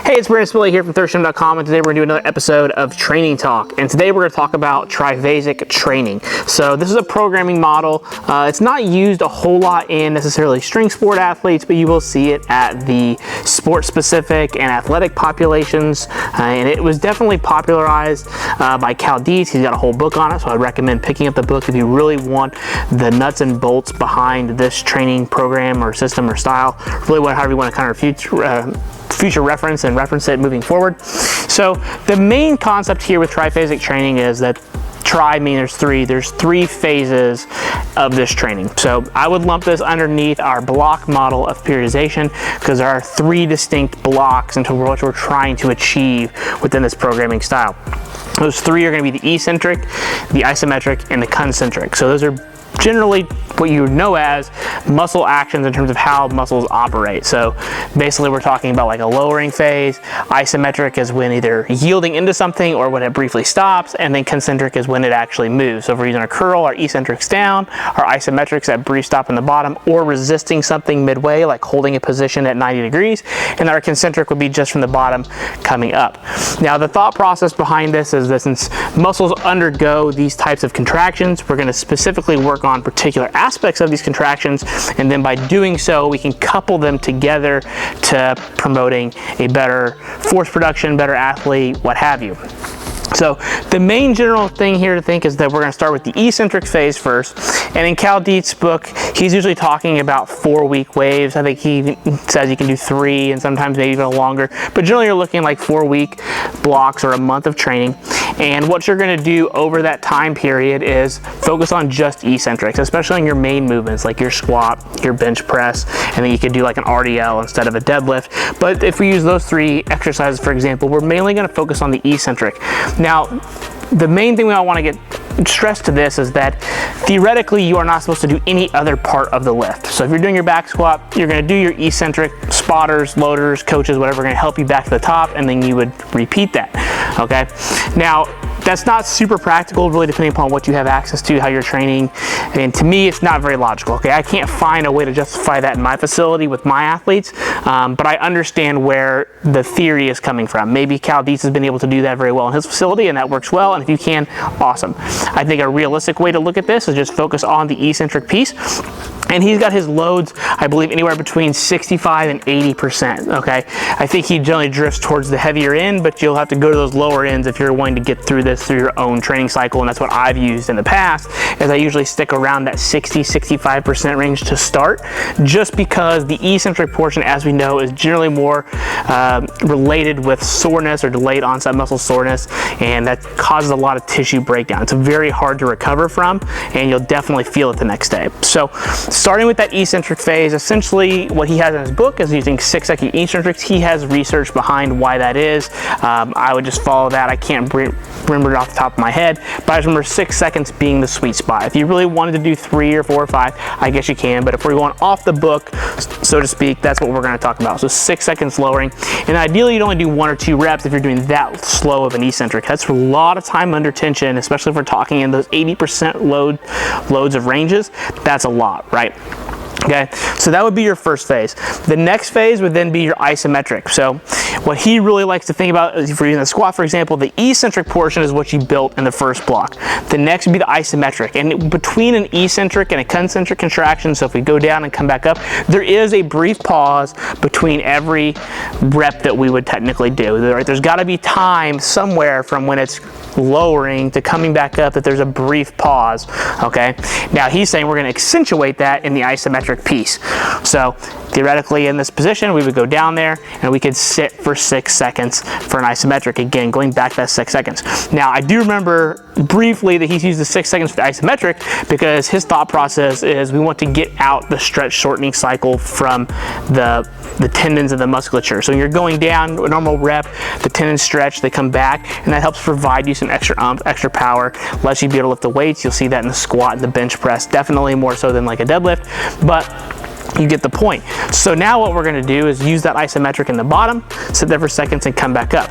Hey, it's Brandon here from ThirstGym.com, and today we're going to do another episode of Training Talk. And today we're going to talk about Triphasic training. So this is a programming model. It's not used a whole lot in necessarily string sport athletes, but you will see it at the sport-specific and athletic populations. And it was definitely popularized by Cal Dietz. He's got a whole book on it, so I'd recommend picking up the book if you really want the nuts and bolts behind this training program or system or style. Really, however you want to kind of future reference and reference it moving forward. So the main concept here with triphasic training is that there's three phases of this training. So I would lump this underneath our block model of periodization because there are three distinct blocks into which we're trying to achieve within this programming style. Those three are going to be the eccentric, the isometric, and the concentric. So those are generally what you would know as muscle actions in terms of how muscles operate. So basically we're talking about like a lowering phase. Isometric is when either yielding into something or when it briefly stops, and then concentric is when it actually moves. So if we're using a curl, our eccentric's down, our isometric's at brief stop in the bottom or resisting something midway, like holding a position at 90 degrees, and our concentric would be just from the bottom coming up. Now the thought process behind this is that since muscles undergo these types of contractions, we're going to specifically work on particular aspects of these contractions, and then by doing so we can couple them together to promoting a better force production, better athlete, what have you. So the main general thing here to think is that we're going to start with the eccentric phase first, and in Cal Dietz's book he's usually talking about 4-week waves. I think he says you can do 3 and sometimes maybe even longer, but generally you're looking like 4-week blocks or a month of training. And what you're going to do over that time period is focus on just eccentrics, especially on your main movements like your squat, your bench press, and then you could do like an RDL instead of a deadlift. But if we use those 3 exercises for example, we're mainly going to focus on the eccentric. Now the main thing we all want to get stressed to this is that theoretically you are not supposed to do any other part of the lift. So if you're doing your back squat, you're going to do your eccentric, spotters, loaders, coaches, whatever, going to help you back to the top, and then you would repeat that. Okay, now that's not super practical, really, depending upon what you have access to, how you're training, and to me it's not very logical. Okay, I can't find a way to justify that in my facility with my athletes, but I understand where the theory is coming from. Maybe Cal Dietz has been able to do that very well in his facility, and that works well, and if you can, awesome. I think a realistic way to look at this is just focus on the eccentric piece. And he's got his loads, I believe, anywhere between 65 and 80%, okay? I think he generally drifts towards the heavier end, but you'll have to go to those lower ends if you're wanting to get through this through your own training cycle, and that's what I've used in the past, is I usually stick around that 60-65% range to start, just because the eccentric portion, as we know, is generally more related with soreness or delayed onset muscle soreness, and that causes a lot of tissue breakdown. It's very hard to recover from, and you'll definitely feel it the next day. So starting with that eccentric phase, essentially what he has in his book is using 6-second eccentrics. He has research behind why that is. I would just follow that. I can't remember it off the top of my head, but I just remember 6 seconds being the sweet spot. If you really wanted to do 3 or 4 or 5, I guess you can, but if we're going off the book, so to speak, that's what we're going to talk about. So 6 seconds lowering, and ideally you'd only do 1 or 2 reps if you're doing that slow of an eccentric. That's a lot of time under tension, especially if we're talking in those 80% loads of ranges. That's a lot, right? Okay, so that would be your first phase. The next phase would then be your isometric. So what he really likes to think about is, if we're using the squat, for example, the eccentric portion is what you built in the first block. The next would be the isometric. And between an eccentric and a concentric contraction, so if we go down and come back up, there is a brief pause between every rep that we would technically do. There's got to be time somewhere from when it's lowering to coming back up that there's a brief pause. Okay, now he's saying we're going to accentuate that in the isometric piece. So theoretically in this position we would go down there and we could sit for 6 seconds for an isometric, again going back that 6 seconds. Now I do remember briefly that he's used the 6 seconds for the isometric because his thought process is we want to get out the stretch shortening cycle from the tendons and the musculature. So when you're going down a normal rep, the tendons stretch, they come back, and that helps provide you some extra extra power, lets you be able to lift the weights. You'll see that in the squat and the bench press, definitely more so than like a deadlift, but you get the point. So now what we're going to do is use that isometric in the bottom, sit there for seconds, and come back up.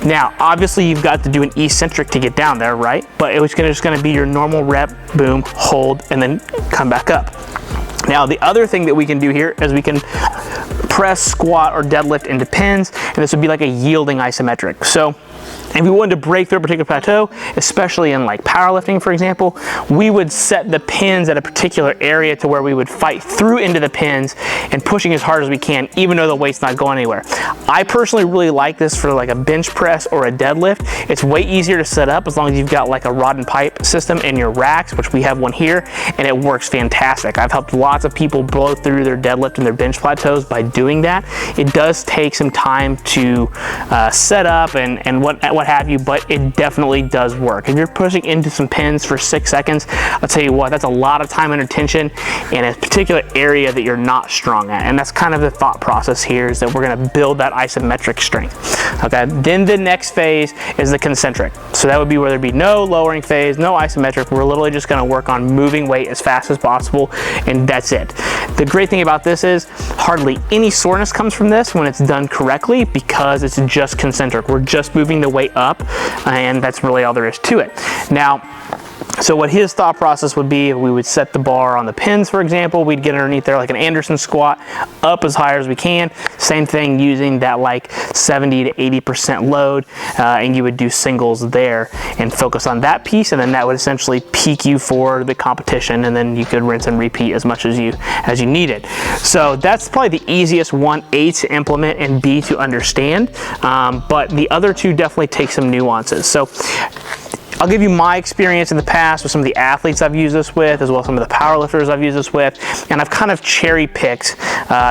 Now obviously you've got to do an eccentric to get down there, right? But it was just going to be your normal rep, boom, hold, and then come back up. Now, the other thing that we can do here is we can press, squat, or deadlift into pins, and this would be like a yielding isometric. So if we wanted to break through a particular plateau, especially in like powerlifting, for example, we would set the pins at a particular area to where we would fight through into the pins and pushing as hard as we can, even though the weight's not going anywhere. I personally really like this for like a bench press or a deadlift. It's way easier to set up as long as you've got like a rod and pipe system in your racks, which we have one here, and it works fantastic. I've helped lots of people blow through their deadlift and their bench plateaus by doing that. It does take some time to set up and what have you, but it definitely does work. If you're pushing into some pins for 6 seconds, I'll tell you what, that's a lot of time under tension in a particular area that you're not strong at. And that's kind of the thought process here, is that we're gonna build that isometric strength. Okay, then the next phase is the concentric. So that would be where there'd be no lowering phase, no isometric. We're literally just gonna work on moving weight as fast as possible, and that's it. The great thing about this is hardly any soreness comes from this when it's done correctly, because it's just concentric. We're just moving the weight up, and that's really all there is to it. Now, so what his thought process would be, we would set the bar on the pins, for example, we'd get underneath there like an Anderson squat, up as high as we can. Same thing, using that like 70 to 80% load, and you would do singles there and focus on that piece, and then that would essentially peak you for the competition, and then you could rinse and repeat as much as you needed. So that's probably the easiest one, A, to implement, and B, to understand, but the other two definitely take some nuances. So I'll give you my experience in the past with some of the athletes I've used this with, as well as some of the powerlifters I've used this with, and I've kind of cherry picked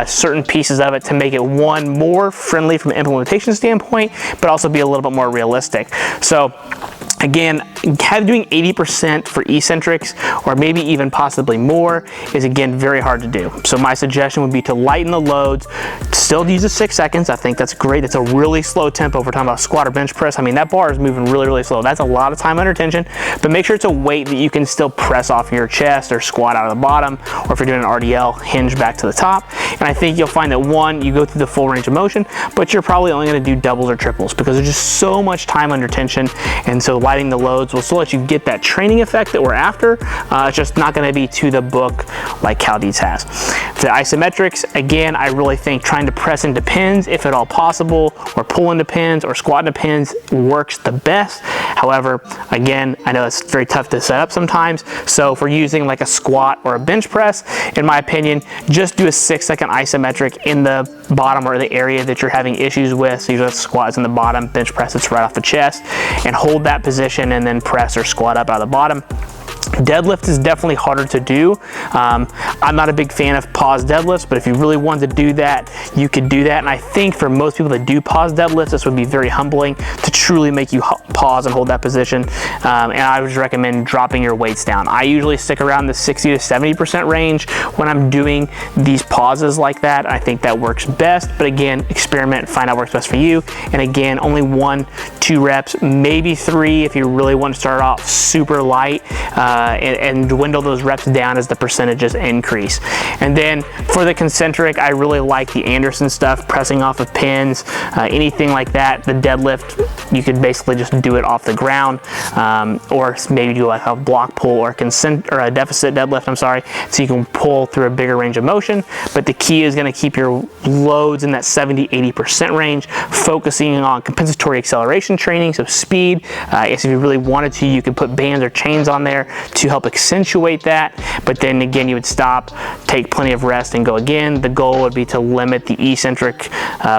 certain pieces of it to make it, one, more friendly from an implementation standpoint, but also be a little bit more realistic. So again, doing 80% for eccentrics, or maybe even possibly more, is again very hard to do. So my suggestion would be to lighten the loads, still use the 6 seconds. I think that's great. That's a really slow tempo. If we're talking about squat or bench press, I mean, that bar is moving really, really slow. That's a lot of time under tension, but make sure it's a weight that you can still press off your chest or squat out of the bottom, or if you're doing an RDL, hinge back to the top. And I think you'll find that, one, you go through the full range of motion, but you're probably only going to do doubles or triples, because there's just so much time under tension, and so lighting the loads will still let you get that training effect that we're after. It's just not going to be to the book like Cal Dietz has. The isometrics, again, I really think trying to press into pins, if at all possible, or pull into pins or squat into pins, works the best. However, again, I know it's very tough to set up sometimes, so if we're using like a squat or a bench press, in my opinion, just do a 6 second isometric in the bottom or the area that you're having issues with. So usually squat is in the bottom, bench press it's right off the chest, and hold that position and then press or squat up out of the bottom. Deadlift is definitely harder to do. I'm not a big fan of pause deadlifts, but if you really wanted to do that, you could do that. And I think for most people that do pause deadlifts, this would be very humbling to truly make you pause and hold that position. And I would recommend dropping your weights down. I usually stick around the 60 to 70% range when I'm doing these pauses like that. I think that works best, but again, experiment, find out what works best for you. And again, only 1-2 reps, maybe 3 if you really want to start off super light, and dwindle those reps down as the percentages increase. And then for the concentric, I really like the Anderson stuff, pressing off of pins, anything like that. The deadlift, you could basically just do it off the ground, or maybe do like a block pull or a deficit deadlift, I'm sorry, so you can pull through a bigger range of motion. But the key is going to keep your loads in that 70-80% range, focusing on compensatory acceleration training, so speed. If you really wanted to, you could put bands or chains on there to help accentuate that, but then again, you would stop, take plenty of rest, and go again. The goal would be to limit the eccentric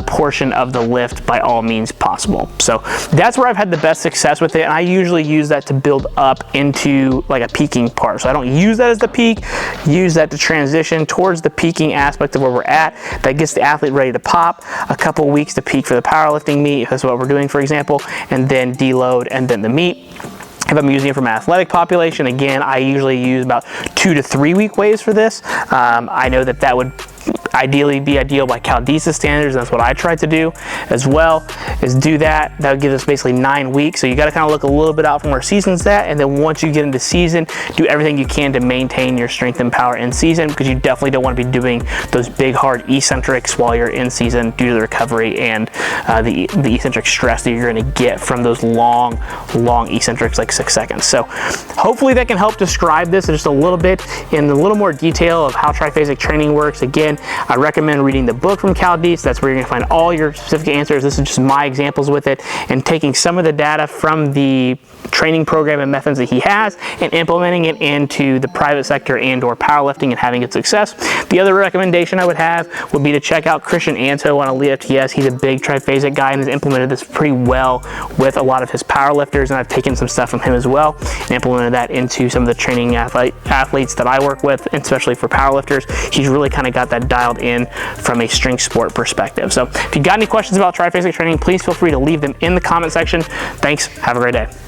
portion of the lift by all means possible. So that's where I've had the best success with it, and I usually use that to build up into like a peaking part. So I don't use that as the peak, use that to transition towards the peaking aspect of where we're at. That gets the athlete ready to pop, a couple weeks to peak for the powerlifting meet, that's what we're doing, for example, and then deload, and then the meet. If I'm using it for my athletic population, again, I usually use about 2 to 3 week waves for this. I know that would ideally be ideal by Cal Dietz standards. That's what I tried to do as well, is do that. That would give us basically 9 weeks. So you got to kind of look a little bit out from where season's at, and then once you get into season, do everything you can to maintain your strength and power in season, because you definitely don't want to be doing those big hard eccentrics while you're in season due to the recovery and the eccentric stress that you're going to get from those long eccentrics, like 6 seconds. So hopefully that can help describe this just a little bit in a little more detail of how triphasic training works. Again, I recommend reading the book from Cal Dietz. That's where you're going to find all your specific answers. This is just my examples with it, and taking some of the data from the training program and methods that he has and implementing it into the private sector and or powerlifting and having good success. The other recommendation I would have would be to check out Christian Anto on Elite FTS. He's a big triphasic guy and has implemented this pretty well with a lot of his powerlifters, and I've taken some stuff from him as well and implemented that into some of the training athletes that I work with, especially for powerlifters. He's really kind of got that dialed in from a strength sport perspective. So if you got any questions about triphasic training, please feel free to leave them in the comment section. Thanks. Have a great day.